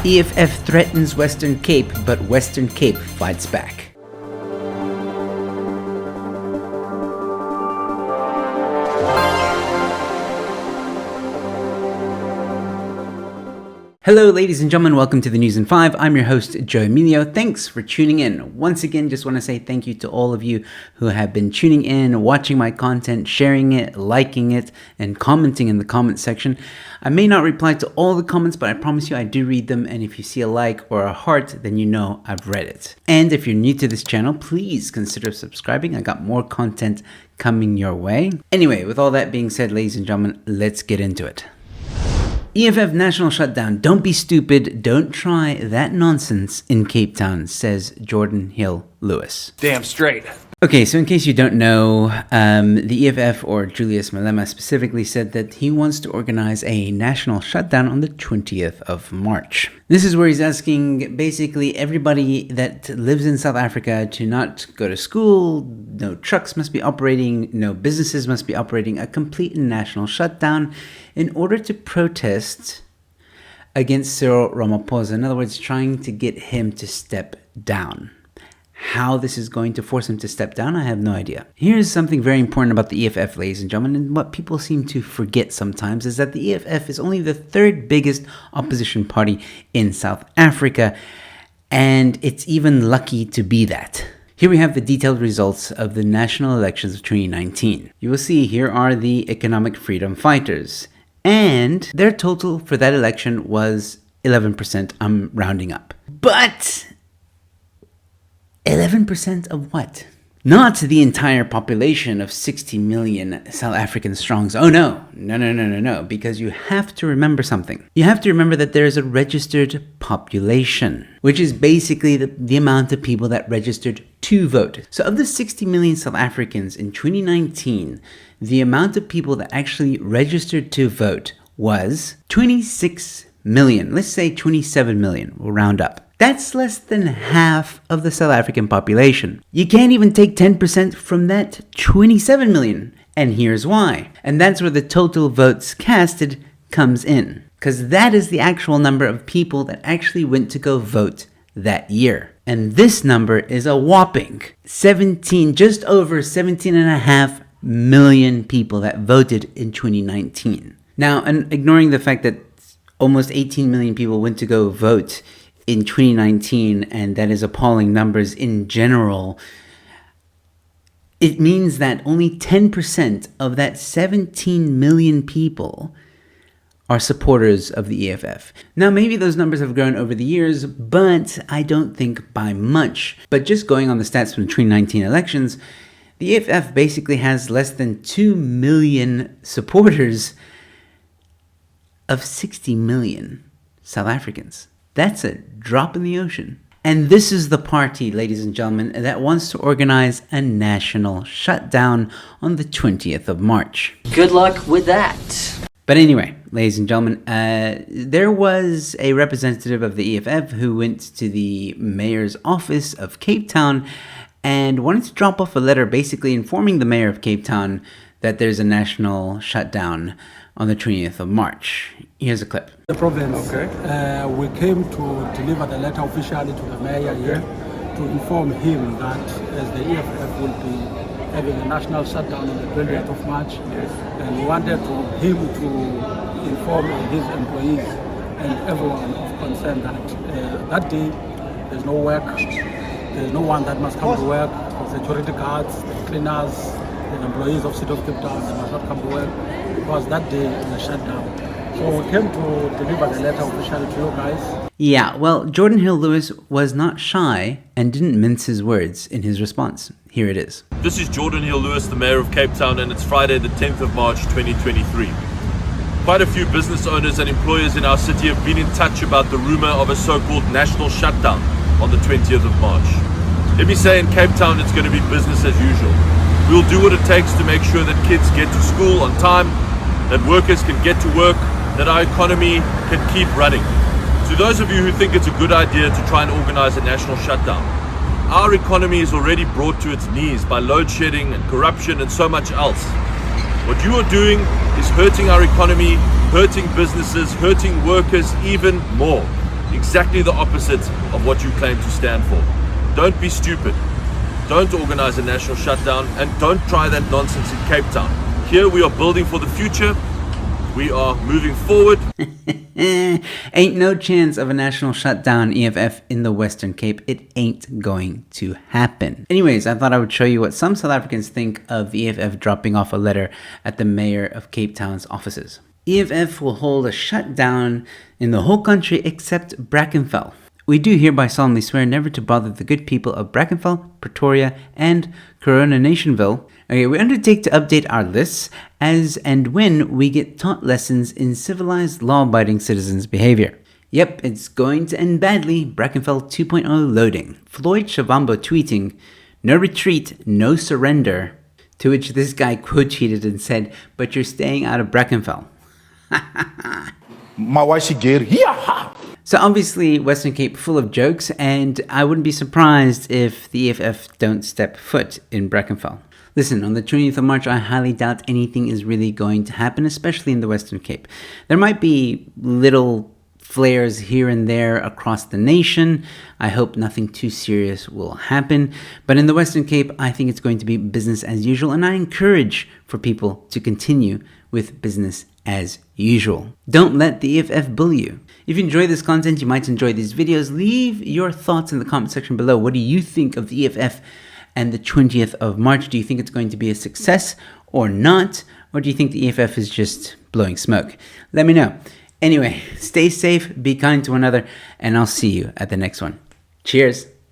EFF threatens Western Cape, but Western Cape fights back. Hello ladies and gentlemen, welcome to the News in 5. I'm your host, Joe Emilio. Thanks for tuning in. Once again, just want to say thank you to all of you who have been tuning in, watching my content, sharing it, liking it, and commenting in the comment section. I may not reply to all the comments, but I promise you I do read them, and if you see a like or a heart, then you know I've read it. And if you're new to this channel, please consider subscribing. I got more content coming your way. Anyway, with all that being said, ladies and gentlemen, let's get into it. EFF national shutdown. Don't be stupid. Don't try that nonsense in Cape Town, says Geordin Hill-Lewis. Damn straight. Okay, so in case you don't know, the EFF, or Julius Malema specifically, said that he wants to organize a national shutdown on the 20th of March. This is where he's asking basically everybody that lives in South Africa to not go to school, no trucks must be operating, no businesses must be operating, a complete national shutdown in order to protest against Cyril Ramaphosa. In other words, trying to get him to step down. How this is going to force him to step down, I have no idea. Here's something very important about the EFF, ladies and gentlemen, and what people seem to forget sometimes is that the EFF is only the third biggest opposition party in South Africa, and it's even lucky to be that. Here we have the detailed results of the national elections of 2019. You will see here are the economic freedom fighters, and their total for that election was 11%. I'm rounding up. But 11% of what? Not the entire population of 60 million South African strongs. Oh no, because you have to remember something. You have to remember that there is a registered population, which is basically the amount of people that registered to vote. So of the 60 million South Africans in 2019, the amount of people that actually registered to vote was 26 million. Let's say 27 million, we'll round up. That's less than half of the South African population. You can't even take 10% from that 27 million. And here's why. And that's where the total votes casted comes in. Because that is the actual number of people that actually went to go vote that year. And this number is a whopping just over 17.5 million people that voted in 2019. Now, and ignoring the fact that almost 18 million people went to go vote in 2019, and that is appalling numbers in general, it means that only 10% of that 17 million people are supporters of the EFF. Now, maybe those numbers have grown over the years, but I don't think by much. But just going on the stats from the 2019 elections, the EFF basically has less than 2 million supporters of 60 million South Africans. That's a drop in the ocean. And this is the party, ladies and gentlemen, that wants to organize a national shutdown on the 20th of March. Good luck with that. But anyway, ladies and gentlemen, there was a representative of the EFF who went to the mayor's office of Cape Town and wanted to drop off a letter basically informing the mayor of Cape Town that there's a national shutdown on the 20th of March. Here's a clip. The province. Okay. We came to deliver the letter officially to the mayor here to inform him that as the EFF will be having a national shutdown on the 20th of March, and we wanted him to inform his employees and everyone of concern that that day there's no work, there's no one that must come to work, the security guards, the cleaners, the employees of City of Cape Town, they must not come to work because that day is a shutdown. So we came to deliver the letter officially to you guys. Yeah, well, Geordin Hill-Lewis was not shy and didn't mince his words in his response. Here it is. This is Geordin Hill-Lewis, the Mayor of Cape Town, and it's Friday the 10th of March 2023. Quite a few business owners and employers in our city have been in touch about the rumour of a so-called national shutdown on the 20th of March. Let me say in Cape Town it's going to be business as usual. We'll do what it takes to make sure that kids get to school on time, that workers can get to work, that our economy can keep running. To those of you who think it's a good idea to try and organize a national shutdown, our economy is already brought to its knees by load shedding and corruption and so much else. What you are doing is hurting our economy, hurting businesses, hurting workers even more. Exactly the opposite of what you claim to stand for. Don't be stupid. Don't organize a national shutdown, and don't try that nonsense in Cape Town. Here we are building for the future. We are moving forward. Ain't no chance of a national shutdown, EFF, in the Western Cape. It ain't going to happen. Anyways, I thought I would show you what some South Africans think of EFF dropping off a letter at the mayor of Cape Town's offices. EFF will hold a shutdown in the whole country except Brackenfell. We do hereby solemnly swear never to bother the good people of Brackenfell, Pretoria, and Corona Nationville. Okay, we undertake to update our lists as and when we get taught lessons in civilized, law-abiding citizens' behavior. Yep, it's going to end badly. Brackenfell 2.0 loading. Floyd Shavambo tweeting, "No retreat, no surrender." To which this guy quote tweeted and said, "But you're staying out of Brackenfell." So obviously Western Cape full of jokes, and I wouldn't be surprised if the EFF don't step foot in Brackenfell. Listen, on the 20th of March, I highly doubt anything is really going to happen, especially in the Western Cape. There might be little flares here and there across the nation. I hope nothing too serious will happen. But in the Western Cape, I think it's going to be business as usual, and I encourage for people to continue with business as usual. Don't let the EFF bully you. If you enjoy this content, you might enjoy these videos. Leave your thoughts in the comment section below. What do you think of the EFF and the 20th of March? Do you think it's going to be a success or not? Or do you think the EFF is just blowing smoke? Let me know. Anyway, stay safe, be kind to one another, and I'll see you at the next one. Cheers.